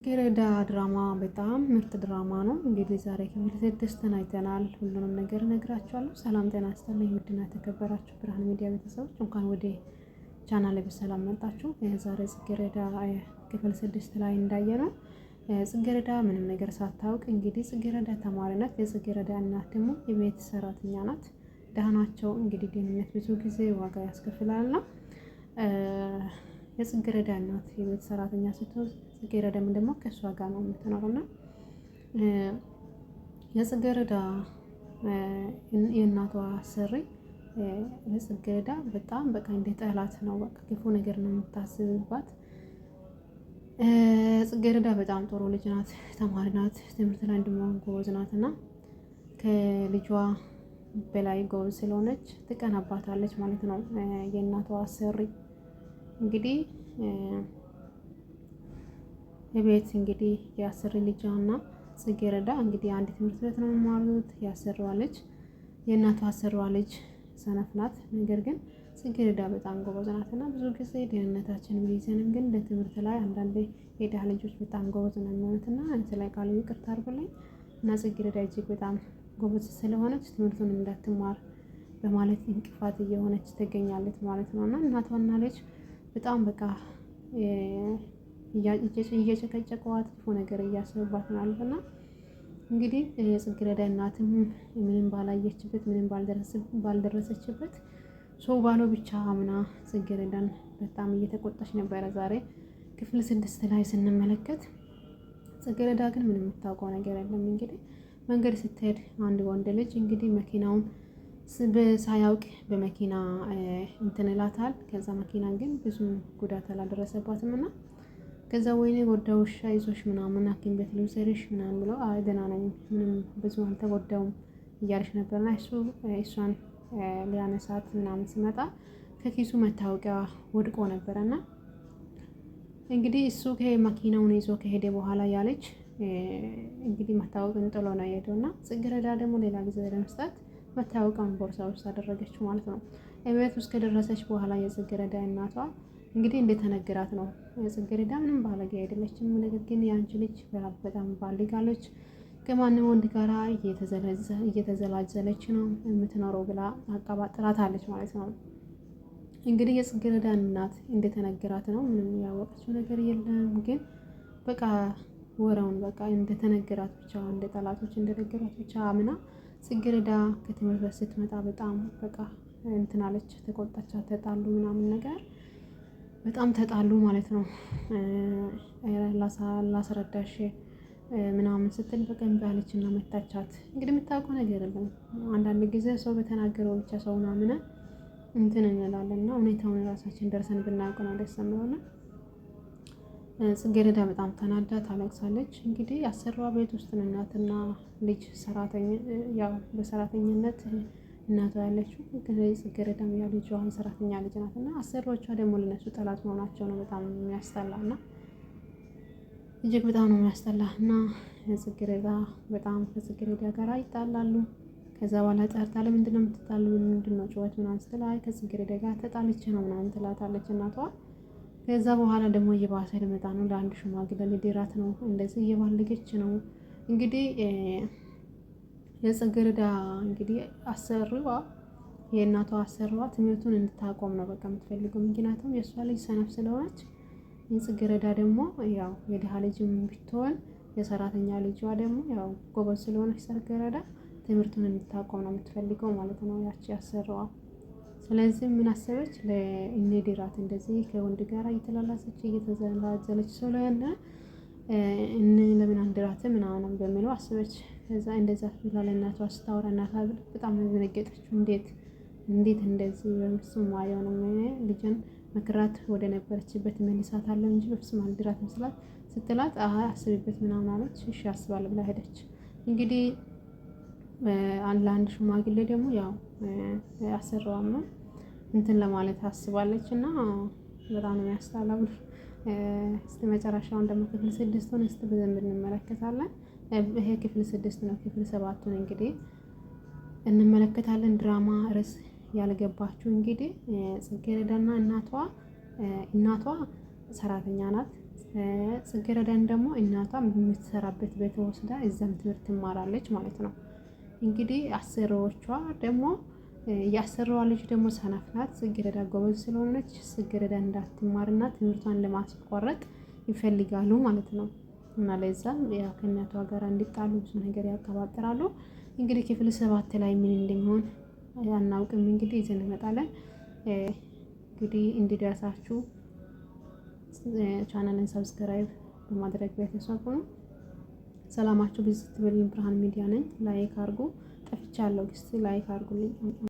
ጽጌረዳ ድራማ በጣም ምርጥ ድራማ ነው። እንግዲህ ዛሬ ክፍል 6 አይተናል። ሁሉንም ነገር እነግራችኋለሁ። ሰላም ጤና ይስጥልኝ ውድና የተከበራችሁ ብርሃን ሚዲያ ቤተሰቦች እንኳን ወደ ቻናሌ በሰላም መጣችሁ። ዛሬ ጽጌረዳ ክፍል 6 ላይ እንዳየነው ጽጌረዳ ምንም ነገር ሳታውቅ እንግዲህ ጽጌረዳ ተማሪ ናት። የጽጌረዳ እናት ደግሞ የቤት ሰራተኛ ናት። ደህናቸው እንግዲህ ድህነት ብዙ ጊዜ ዋጋ ያስከፍላልና የጽጌረዳ እናት የቤት ሰራተኛ ስትሆን ጽጌረዳም ደግሞ ከሷ ጋር ነው የምትኖረው እና የጽጌረዳ የእናቷ አሰሪ ለጽጌረዳ በጣም በቃ እንደ ጠላት ነው። በቃ ክፉ ነገር ነው የምታስብባት። ጽጌረዳ በጣም ጥሩ ልጅ ናት፣ ተማሪ ናት፣ ትምህርት ላይ እንደማን ጎበዝ ናት እና ከልጇ በላይ ጎበዝ ስለሆነች ትቀናባታለች ማለት ነው የእናቷ አሰሪ። እንግዲህ የቤት እንግዲህ የአሰሪ ልጇና ጽጌረዳ እንግዲህ አንድ ትምህርት ቤት ነው የሚማሩት። ያሰሪዋ ልጅ የእናቷ አሰሪዋ ልጅ ሰነፍ ናት። ነገር ግን ጽጌረዳ በጣም ጎበዝ ናት እና ብዙ ጊዜ ደህንነታችን ቢይዘንም ግን ለትምህርት ላይ አንዳንዴ የድሃ ልጆች በጣም ጎበዝ ነው የሚሆኑት እና አንተ ላይ ቃሉ ይቅርታ አድርጉልኝ እና ጽጌረዳ እጅግ በጣም ጎበዝ ስለሆነች ትምህርቱን እንዳትማር በማለት እንቅፋት እየሆነች ትገኛለች ማለት ነው እና እናቷና ልጅ በጣም በቃ እየጨቀጨቀዋት ክፉ ነገር እያሰቡባት ማለት እና እንግዲህ የጽጌረዳ እናትም ምንም ባላየችበት ምንም ባልደረሰችበት ሰው ባለው ብቻ አምና ጽጌረዳን በጣም እየተቆጣች ነበረ። ዛሬ ክፍል 6 ላይ ስንመለከት ጽጌረዳ ግን ምንም የምታውቀው ነገር የለም። እንግዲህ መንገድ ስትሄድ አንድ ወንድ ልጅ እንግዲህ መኪናውን ሳያውቅ በመኪና እንትን እላታል። ከዛ መኪና ግን ብዙ ጉዳት አላደረሰባትም እና ከዛ ወይኔ ጎዳውሽ አይዞሽ ምናምን ሐኪም ቤት ልውሰድሽ ምናምን ብለው አይ ደህና ነኝ ምንም ብዙ አልተጎዳውም እያለች ነበርና እሷን ሊያነሳት ምናምን ሲመጣ ከኪሱ መታወቂያ ወድቆ ነበረና እንግዲህ እሱ ከመኪናውን ይዞ ከሄደ በኋላ ያለች እንግዲህ መታወቂያውን ጥሎ ነው የሄደውና ጽጌረዳ ደግሞ ሌላ ጊዜ ለመስጠት መታወቂያውን ቦርሳ ውስጥ አደረገችው ማለት ነው። እቤት ውስጥ ከደረሰች በኋላ የጽጌረዳ እናቷ እንግዲህ እንደተነገራት ነው ጽጌረዳ ምንም ባለጌ አይደለችም፣ ነገር ግን ያንቺ ልጅ በጣም ባልጋለች ከማንም ወንድ ጋራ እየተዘላዘለች ነው የምትኖረው ብላ አቀባጥራታለች ማለት ነው። እንግዲህ የጽጌረዳ እናት እንደተነገራት ነው። ምንም ያወቀችው ነገር የለም፣ ግን በቃ ወሬውን በቃ እንደተነገራት ብቻ እንደ ጠላቶች እንደነገራት ብቻ አምና ጽጌረዳ ከትምህርት ቤት ስትመጣ በጣም በቃ እንትን አለች፣ ተቆጣቻት፣ ተጣሉ ምናምን ነገር በጣም ተጣሉ ማለት ነው። ላስረዳሽ ምናምን ስትል በቃ እምቢ አለች እና መታቻት። እንግዲህ የምታውቀው ነገር የለም። አንዳንድ ጊዜ ሰው በተናገረው ብቻ ሰው ምናምን እንትን እንላለን እና ሁኔታውን ራሳችን ደርሰን ብናውቅ ነው ደስ የሚለውና ጽጌረዳ በጣም ተናዳ ታለቅሳለች። እንግዲህ አሰሪዋ ቤት ውስጥ ነው እናትና ልጅ ሰራተኛ ያው በሰራተኝነት እናቷ ያለችው ጽጌረዳም ያ ልጇ ሰራተኛ ልጅ ናት እና አሰሪዎቿ ደግሞ ለነሱ ጠላት መሆናቸው ነው በጣም የሚያስጠላና እጅግ በጣም ነው የሚያስጠላ እና ጽጌረዳ በጣም ከጽጌረዳ ጋር ይጣላሉ። ከዛ በኋላ ጠርታ ለምንድን ነው የምትጣሉ? ምንድን ነው ጩኸት ምናምን ስትል አይ ከጽጌረዳ ጋር ተጣልቼ ነው ምናምን ትላታለች እናቷ። ከዛ በኋላ ደግሞ እየባሰ ልመጣ ነው ለአንድ ሽማግሌ ልድራት ነው እንደዚህ እየባለገች ነው እንግዲህ የጽጌረዳ እንግዲህ አሰሪዋ የእናቷ አሰሪዋ ትምህርቱን እንድታቆም ነው በቃ የምትፈልገው። ምክንያቱም የእሷ ልጅ ሰነፍ ስለሆነች ጽጌረዳ ደግሞ ያው የድሃ ልጅም ብትሆን የሰራተኛ ልጇ ደግሞ ያው ጎበዝ ስለሆነች ጽጌረዳ ትምህርቱን እንድታቆም ነው የምትፈልገው ማለት ነው ያቺ አሰሪዋ። ስለዚህ ምን አሰበች? ለእንዲራት እንደዚህ ከወንድ ጋር እየተላላሰች እየተዘላዘለች ስለሆነ ለምን አንድራት ምናምን በሚለው አሰበች። ከዛ እንደዛ ብላ ለእናቷ ስታወራ እናቷ በጣም ደነገጠችው። እንዴት እንደዚህ በፍጹም አይሆንም ልጅን መክራት ወደ ነበረችበት መልሳታለሁ እንጂ በፍጹም አልድራትም ስትላት አስቢበት ምናምን አለች። እሺ አስባለሁ ብላ ሄደች። እንግዲህ ለአንድ ሽማግሌ ደግሞ ያው አሰሪዋም ነው እንትን ለማለት አስባለች እና በጣም ነው የሚያስጠላው። እስቲ መጨረሻውን ደግሞ ክፍል 6 እስቲ በደንብ እንመለከታለን። ይሄ ክፍል 6 ነው። ክፍል 7 እንግዲህ እንመለከታለን። ድራማ ርዕስ ያልገባችሁ እንግዲህ ጽጌረዳና እናቷ ሰራተኛ ናት። ጽጌረዳን ደግሞ እናቷ የምትሰራበት ቤት ወስዳ እዛም ትምህርት ትማራለች ማለት ነው። እንግዲህ አሰሪዎቿ ደግሞ የአሰሪዋ ልጅ ደግሞ ሰነፍ ናት። ጽጌረዳ ጎበዝ ስለሆነች ጽጌረዳ እንዳትማርና ትምህርቷን ለማስቋረጥ ይፈልጋሉ ማለት ነው። እና ለዛም ያው ከእናቷ ጋር እንዲጣሉ ብዙ ነገር ያቀባጥራሉ። እንግዲህ ክፍል 7 ላይ ምን እንደሚሆን አናውቅም። እንግዲህ ይዘን እንመጣለን። እንግዲህ እንዲደርሳችሁ ቻናልን ሰብስክራይብ በማድረግ ቤተሰብ ሁኑ። ሰላማችሁ ብዙ ትበልኝ። ብርሃን ሚዲያ ነኝ። ላይክ አድርጉ። ጠፍቻለሁ። እስቲ ላይክ አድርጉልኝ።